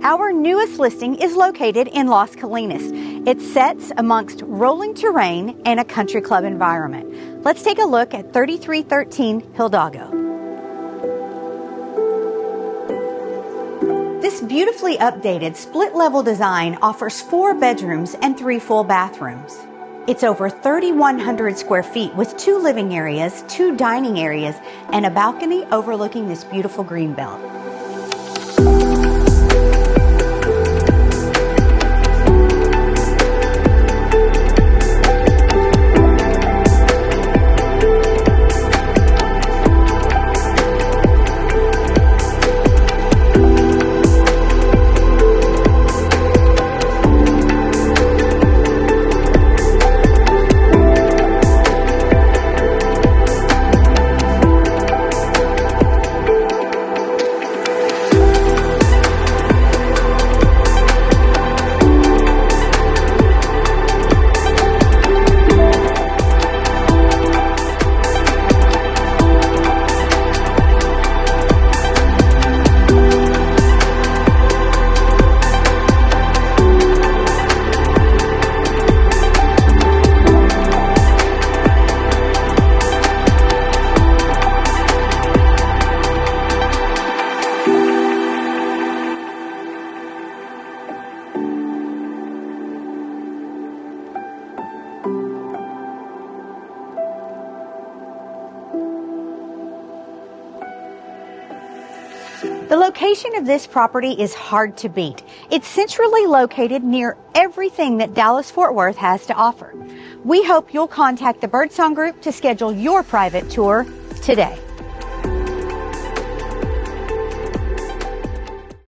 Our newest listing is located in Las Colinas. It sits amongst rolling terrain and a country club environment. Let's take a look at 3313 Hidalgo. This beautifully updated split-level design offers 4 bedrooms and 3 full bathrooms. It's over 3,100 square feet with 2 living areas, 2 dining areas, and a balcony overlooking this beautiful greenbelt. The location of this property is hard to beat. It's centrally located near everything that Dallas-Fort Worth has to offer. We hope you'll contact the Birdsong Group to schedule your private tour today.